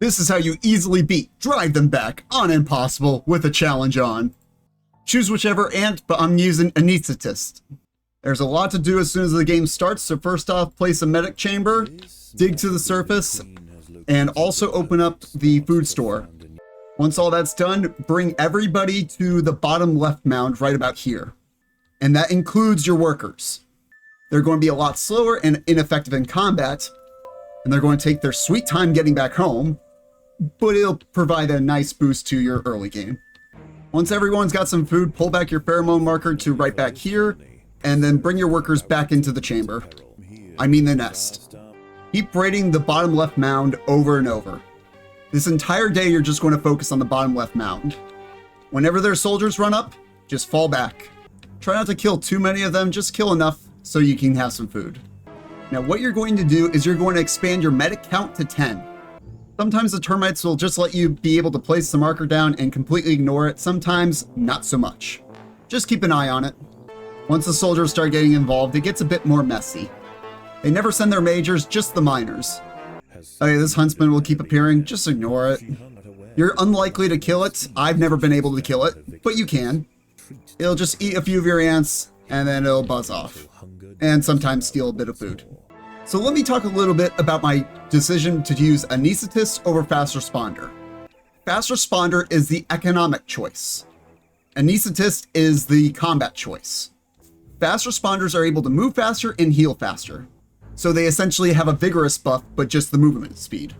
This is how you easily beat Drive Them Back on Impossible with a challenge on. Choose whichever ant, but I'm using Anesthetist. There's a lot to do as soon as the game starts, so first off, place a medic chamber, dig to the surface, and also open up the food store. Once all that's done, bring everybody to the bottom left mound right about here. And that includes your workers. They're going to be a lot slower and ineffective in combat, and they're going to take their sweet time getting back home, but it'll provide a nice boost to your early game. Once everyone's got some food, pull back your pheromone marker to right back here, and then bring your workers back into the chamber. I mean the nest. Keep raiding the bottom left mound over and over. This entire day you're just going to focus on the bottom left mound. Whenever their soldiers run up, just fall back. Try not to kill too many of them, just kill enough so you can have some food. Now what you're going to do is you're going to expand your medic count to 10. Sometimes the termites will just let you be able to place the marker down and completely ignore it, sometimes not so much. Just keep an eye on it. Once the soldiers start getting involved, it gets a bit more messy. They never send their majors, just the minors. Okay, this huntsman will keep appearing, just ignore it. You're unlikely to kill it. I've never been able to kill it, but you can. It'll just eat a few of your ants, and then it'll buzz off. And sometimes steal a bit of food. So let me talk a little bit about my decision to use Anesthetist over Fast Responder. Fast Responder is the economic choice. Anesthetist is the combat choice. Fast Responders are able to move faster and heal faster. So they essentially have a vigorous buff, but just the movement speed.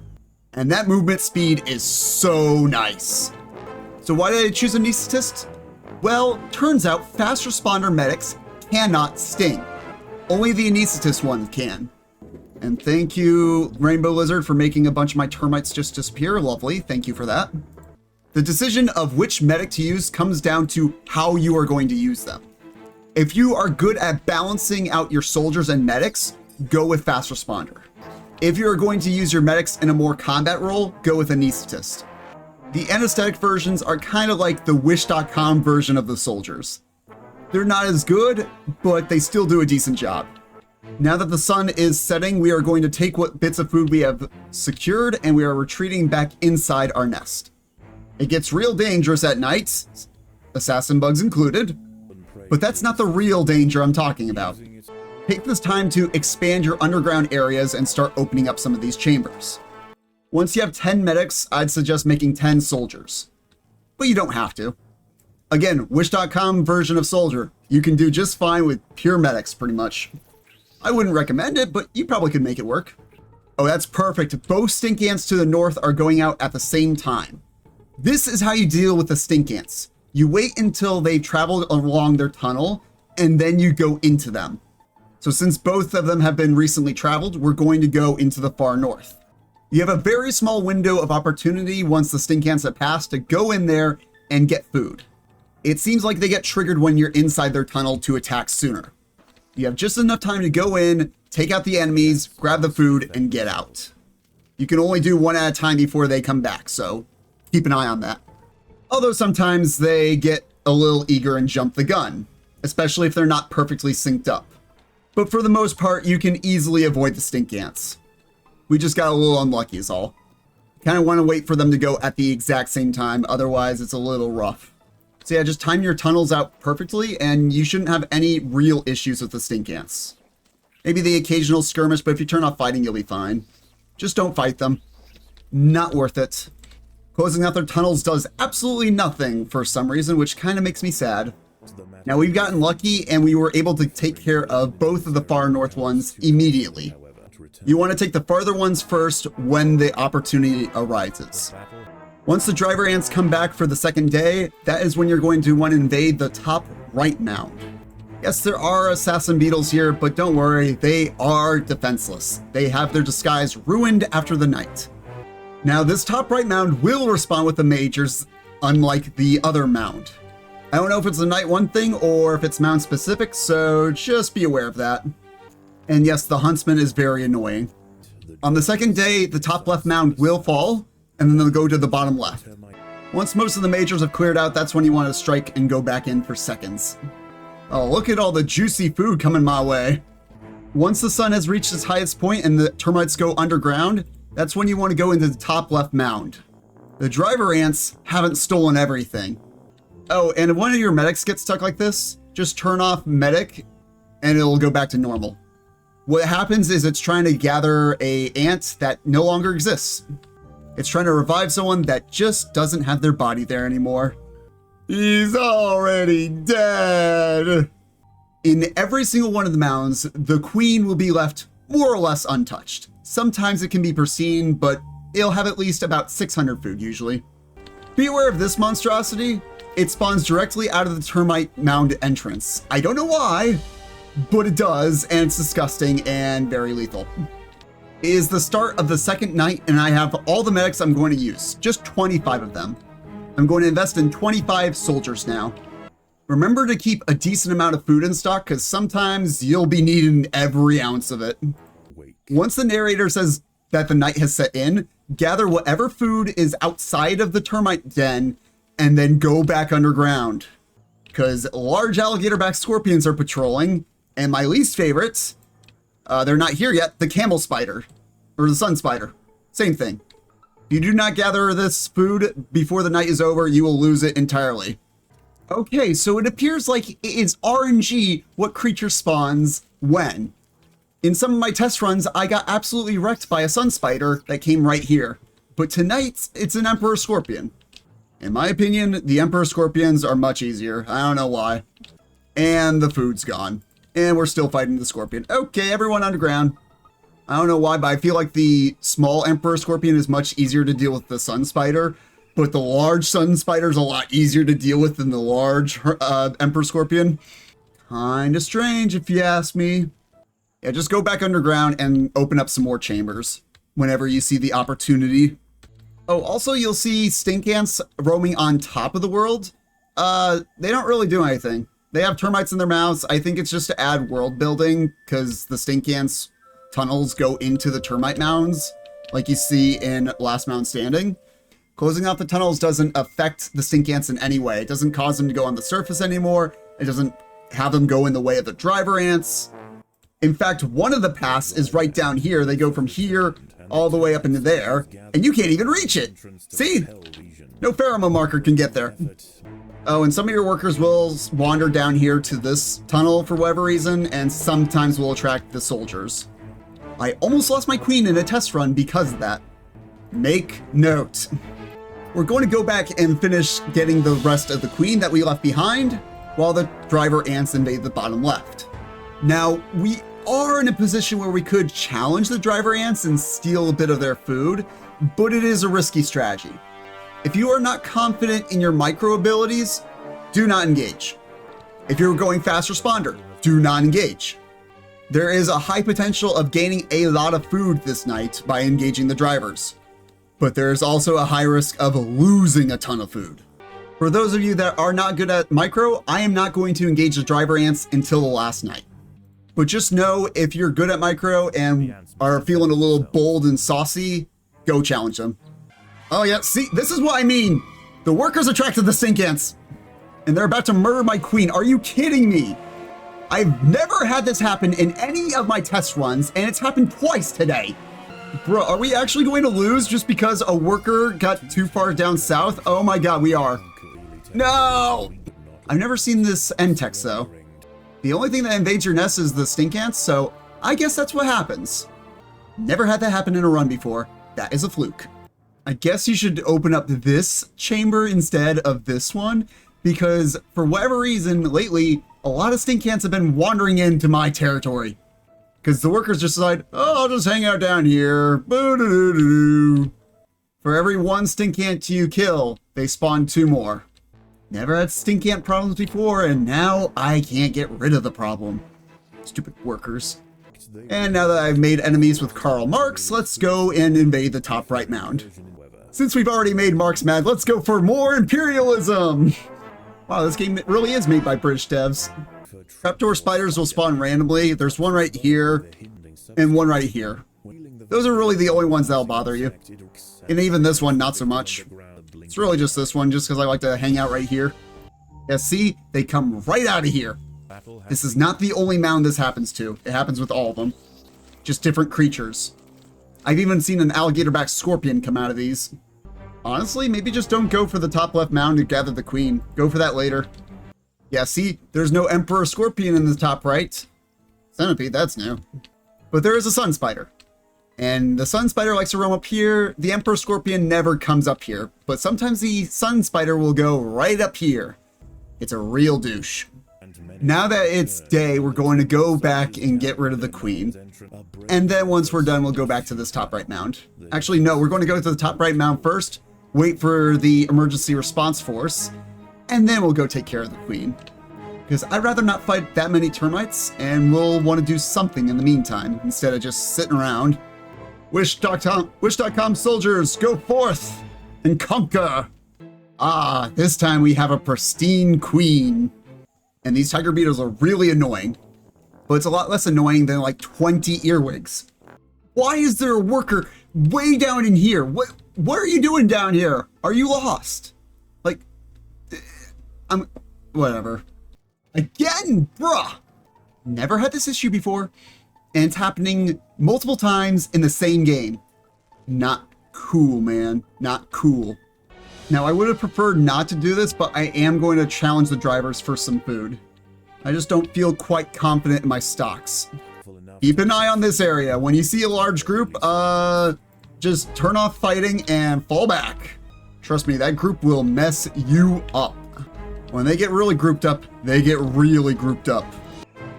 And that movement speed is so nice. So why did I choose Anesthetist? Well, turns out Fast Responder medics cannot sting. Only the Anesthetist one can. And thank you, Rainbow Lizard, for making a bunch of my termites just disappear. Lovely, thank you for that. The decision of which medic to use comes down to how you are going to use them. If you are good at balancing out your soldiers and medics, go with Fast Responder. If you are going to use your medics in a more combat role, go with Anesthetist. The anesthetic versions are kind of like the Wish.com version of the soldiers. They're not as good, but they still do a decent job. Now that the sun is setting, we are going to take what bits of food we have secured and we are retreating back inside our nest. It gets real dangerous at night, assassin bugs included, but that's not the real danger I'm talking about. Take this time to expand your underground areas and start opening up some of these chambers. Once you have 10 medics, I'd suggest making 10 soldiers. But you don't have to. Again, Wish.com version of soldier. You can do just fine with pure medics, pretty much. I wouldn't recommend it, but you probably could make it work. Oh, that's perfect. Both stink ants to the north are going out at the same time. This is how you deal with the stink ants. You wait until they've traveled along their tunnel, and then you go into them. So since both of them have been recently traveled, we're going to go into the far north. You have a very small window of opportunity once the stink ants have passed to go in there and get food. It seems like they get triggered when you're inside their tunnel to attack sooner. You have just enough time to go in, take out the enemies, grab the food, and get out. You can only do one at a time before they come back, so keep an eye on that. Although sometimes they get a little eager and jump the gun, especially if they're not perfectly synced up. But for the most part, you can easily avoid the stink ants. We just got a little unlucky is all. Kind of want to wait for them to go at the exact same time, otherwise it's a little rough. So yeah, just time your tunnels out perfectly and you shouldn't have any real issues with the stink ants. Maybe the occasional skirmish, but if you turn off fighting, you'll be fine. Just don't fight them. Not worth it. Closing out their tunnels does absolutely nothing for some reason, which kind of makes me sad. Now we've gotten lucky and we were able to take care of both of the far north ones immediately. You want to take the farther ones first when the opportunity arises. Once the driver ants come back for the second day, that is when you're going to want to invade the top right mound. Yes, there are assassin beetles here, but don't worry, they are defenseless. They have their disguise ruined after the night. Now this top right mound will respond with the majors, unlike the other mound. I don't know if it's a night one thing or if it's mound specific, so just be aware of that. And yes, the huntsman is very annoying. On the second day, the top left mound will fall, and then they'll go to the bottom left. Once most of the majors have cleared out, that's when you want to strike and go back in for seconds. Oh, look at all the juicy food coming my way. Once the sun has reached its highest point and the termites go underground, That's when you want to go into the top left mound. The driver ants haven't stolen everything. Oh, and if one of your medics gets stuck like this, just turn off medic and it'll go back to normal. What happens is it's trying to gather a ant that no longer exists. It's trying to revive someone that just doesn't have their body there anymore. He's already dead. In every single one of the mounds, the queen will be left more or less untouched. Sometimes it can be pristine, but it'll have at least about 600 food usually. Be aware of this monstrosity. It spawns directly out of the termite mound entrance. I don't know why, but it does, and it's disgusting and very lethal. It is the start of the second night, and I have all the medics I'm going to use, just 25 of them. I'm going to invest in 25 soldiers now. Remember to keep a decent amount of food in stock, because sometimes you'll be needing every ounce of it. Once the narrator says that the night has set in, gather whatever food is outside of the termite den, and then go back underground. Because large alligator-backed scorpions are patrolling, and my least favorites, they're not here yet, the camel spider, or the sun spider, same thing. If you do not gather this food before the night is over, you will lose it entirely. Okay, so it appears like it is RNG what creature spawns when. In some of my test runs, I got absolutely wrecked by a sun spider that came right here. But tonight, it's an emperor scorpion. In my opinion, the emperor scorpions are much easier. I don't know why. And the food's gone. And we're still fighting the scorpion. Okay, everyone underground. I don't know why, but I feel like the small emperor scorpion is much easier to deal with the sun spider. But the large sun spider is a lot easier to deal with than the large emperor scorpion. Kinda strange if you ask me. Yeah, just go back underground and open up some more chambers whenever you see the opportunity. Oh, also you'll see stink ants roaming on top of the world. They don't really do anything. They have termites in their mouths. I think it's just to add world building because the stink ants tunnels go into the termite mounds like you see in Last Mound Standing. Closing off the tunnels doesn't affect the stink ants in any way. It doesn't cause them to go on the surface anymore. It doesn't have them go in the way of the driver ants. In fact, one of the paths is right down here. They go from here all the way up into there, and you can't even reach it. See? No pheromone marker can get there. Oh, and some of your workers will wander down here to this tunnel for whatever reason, and sometimes will attract the soldiers. I almost lost my queen in a test run because of that. Make note. We're going to go back and finish getting the rest of the queen that we left behind, while the driver ants invade the bottom left. Now, we are in a position where we could challenge the driver ants and steal a bit of their food, but it is a risky strategy. If you are not confident in your micro abilities, do not engage. If you're going fast responder, do not engage. There is a high potential of gaining a lot of food this night by engaging the drivers, but there is also a high risk of losing a ton of food. For those of you that are not good at micro, I am not going to engage the driver ants until the last night. But just know if you're good at micro and are feeling a little bold and saucy, go challenge them. Oh yeah, see, this is what I mean. The workers attracted the stink ants, and they're about to murder my queen. Are you kidding me? I've never had this happen in any of my test runs, and it's happened twice today. Bro, are we actually going to lose just because a worker got too far down south? Oh my god, we are. No! I've never seen this end text though. The only thing that invades your nest is the stink ants, so I guess that's what happens. Never had that happen in a run before. That is a fluke. I guess you should open up this chamber instead of this one, because for whatever reason, lately, a lot of stink ants have been wandering into my territory. Because the workers just decide, oh, I'll just hang out down here. Boo-doo-doo-doo. For every one stink ant you kill, they spawn 2 more. Never had stink ant problems before, and now I can't get rid of the problem. Stupid workers. And now that I've made enemies with Karl Marx, let's go and invade the top right mound. Since we've already made Marx mad, let's go for more imperialism! Wow, this game really is made by British devs. Trapdoor spiders will spawn randomly. There's one right here, and one right here. Those are really the only ones that'll bother you. And even this one, not so much. It's really just this one, just because I like to hang out right here. Yeah, see? They come right out of here. This is not the only mound this happens to. It happens with all of them. Just different creatures. I've even seen an alligator-backed scorpion come out of these. Honestly, maybe just don't go for the top left mound to gather the queen. Go for that later. Yeah, see, there's no emperor scorpion in the top right. Centipede, that's new. But there is a sun spider. And the sun spider likes to roam up here. The emperor scorpion never comes up here. But sometimes the sun spider will go right up here. It's a real douche. Now that it's day, we're going to go back and get rid of the queen. And then once we're done, we'll go back to this top right mound. Actually, no, we're going to go to the top right mound first, wait for the emergency response force, and then we'll go take care of the queen. Because I'd rather not fight that many termites, and we'll want to do something in the meantime, instead of just sitting around. Wish.com soldiers, go forth and conquer! Ah, this time we have a pristine queen. And these tiger beetles are really annoying. But it's a lot less annoying than like 20 earwigs. Why is there a worker way down in here? What are you doing down here? Are you lost? Like, whatever. Again, bruh! Never had this issue before. And it's happening multiple times in the same game. Not cool, man. Not cool. Now, I would have preferred not to do this, but I am going to challenge the drivers for some food. I just don't feel quite confident in my stocks. Keep an eye on this area. When you see a large group, just turn off fighting and fall back. Trust me, that group will mess you up. When they get really grouped up, they get really grouped up.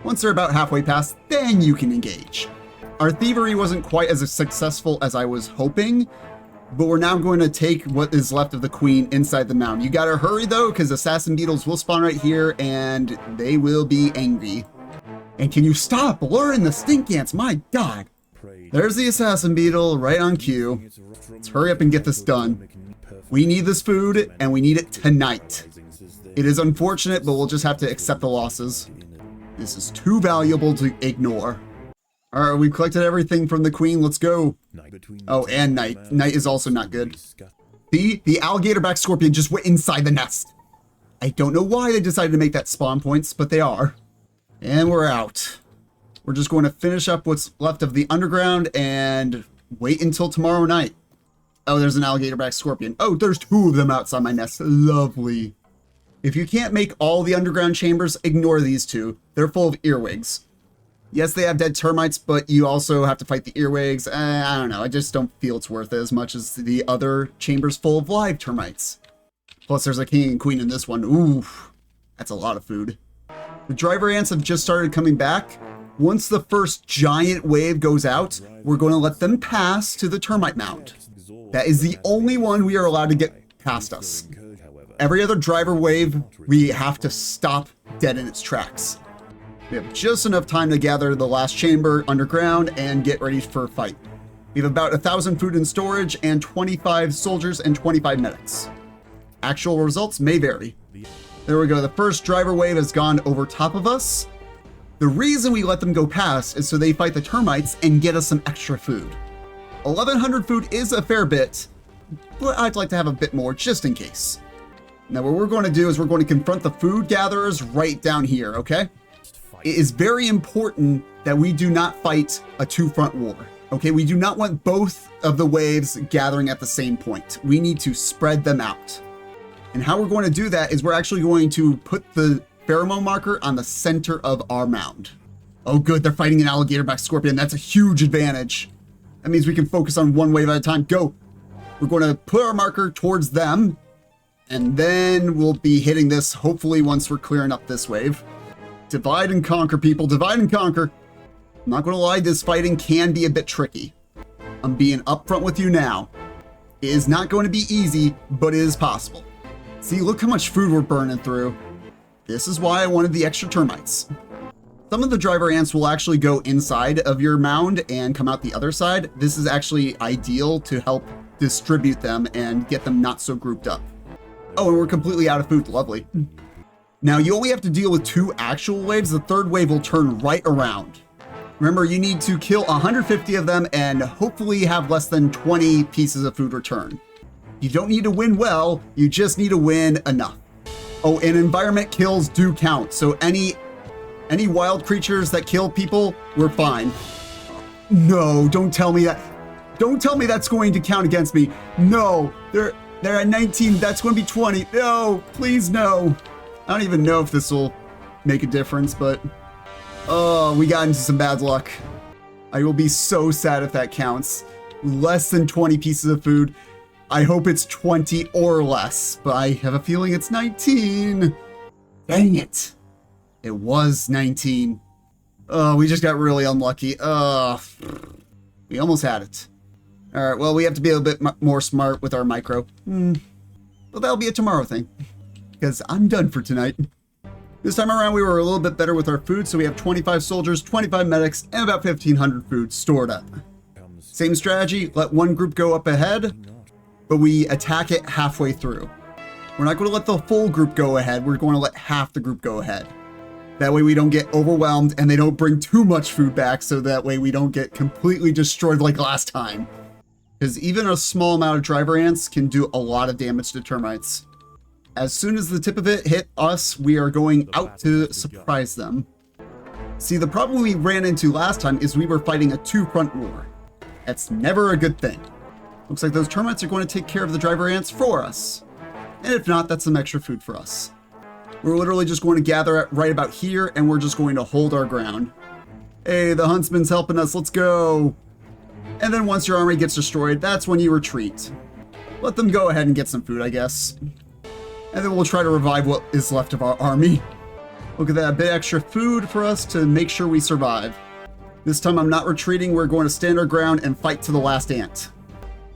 Once they're about halfway past, then you can engage. Our thievery wasn't quite as successful as I was hoping, but we're now going to take what is left of the queen inside the mound. You gotta hurry though, because assassin beetles will spawn right here and they will be angry. And can you stop luring the stink ants? My God. There's the assassin beetle right on cue. Let's hurry up and get this done. We need this food and we need it tonight. It is unfortunate, but we'll just have to accept the losses. This is too valuable to ignore. All right, we've collected everything from the queen. Let's go. Oh, and night. Night is also not good. See, the alligator-backed scorpion just went inside the nest. I don't know why they decided to make that spawn points, but they are. And we're out. We're just going to finish up what's left of the underground and wait until tomorrow night. Oh, there's an alligator-backed scorpion. Oh, there's 2 of them outside my nest. Lovely. If you can't make all the underground chambers, ignore these 2. They're full of earwigs. Yes, they have dead termites, but you also have to fight the earwigs. I don't know. I just don't feel it's worth it as much as the other chambers full of live termites. Plus, there's a king and queen in this one. Ooh, that's a lot of food. The driver ants have just started coming back. Once the first giant wave goes out, we're going to let them pass to the termite mound. That is the only one we are allowed to get past us. Every other driver wave, we have to stop dead in its tracks. We have just enough time to gather the last chamber underground and get ready for a fight. We have about 1,000 food in storage and 25 soldiers and 25 medics. Actual results may vary. There we go. The first driver wave has gone over top of us. The reason we let them go past is so they fight the termites and get us some extra food. 1,100 food is a fair bit, but I'd like to have a bit more just in case. Now what we're going to do is we're going to confront the food gatherers right down here, okay? It is very important that we do not fight a 2-front war, okay? We do not want both of the waves gathering at the same point. We need to spread them out. And how we're going to do that is we're actually going to put the pheromone marker on the center of our mound. Oh good, they're fighting an alligator-backed scorpion. That's a huge advantage. That means we can focus on one wave at a time. Go! We're going to put our marker towards them, and then we'll be hitting this hopefully once we're clearing up this wave. Divide and conquer, people. Divide and conquer. I'm not going to lie, this fighting can be a bit tricky. I'm being upfront with you now. It is not going to be easy, but it is possible. See, look how much food we're burning through. This is why I wanted the extra termites. Some of the driver ants will actually go inside of your mound and come out the other side. This is actually ideal to help distribute them and get them not so grouped up. Oh, and we're completely out of food. Lovely. Now, you only have to deal with 2 actual waves. The third wave will turn right around. Remember, you need to kill 150 of them and hopefully have less than 20 pieces of food return. You don't need to win well, you just need to win enough. Oh, and environment kills do count, so any wild creatures that kill people, we're fine. No, don't tell me that. Don't tell me that's going to count against me. No, they're at 19. That's going to be 20. No, please no. I don't even know if this will make a difference, but oh, we got into some bad luck. I will be so sad if that counts. Less than 20 pieces of food. I hope it's 20 or less, but I have a feeling it's 19. Dang it. It was 19. Oh, we just got really unlucky. We almost had it. All right, well, we have to be a bit more smart with our micro. But that'll be a tomorrow thing, because I'm done for tonight. This time around, we were a little bit better with our food, so we have 25 soldiers, 25 medics, and about 1,500 food stored up. Same strategy, let one group go up ahead, but we attack it halfway through. We're not going to let the full group go ahead, we're going to let half the group go ahead. That way we don't get overwhelmed and they don't bring too much food back, so that way we don't get completely destroyed like last time. Because even a small amount of driver ants can do a lot of damage to termites. As soon as the tip of it hit us, we are going out to surprise them. See, the problem we ran into last time is we were fighting a two-front war. That's never a good thing. Looks like those termites are going to take care of the driver ants for us. And if not, that's some extra food for us. We're literally just going to gather right about here, and we're just going to hold our ground. Hey, the huntsman's helping us, let's go! And then once your army gets destroyed, that's when you retreat. Let them go ahead and get some food, I guess. And then we'll try to revive what is left of our army. Look at that, a bit extra food for us to make sure we survive. This time I'm not retreating, we're going to stand our ground and fight to the last ant.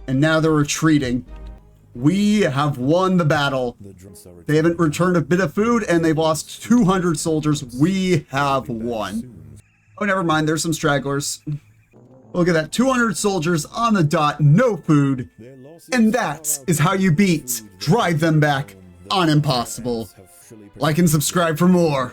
And now they're retreating. We have won the battle. They haven't returned a bit of food and they've lost 200 soldiers. We have won. Oh, never mind, there's some stragglers. Look at that, 200 soldiers on the dot, no food. And that is how you beat Drive Them Back on Impossible. Like and subscribe for more.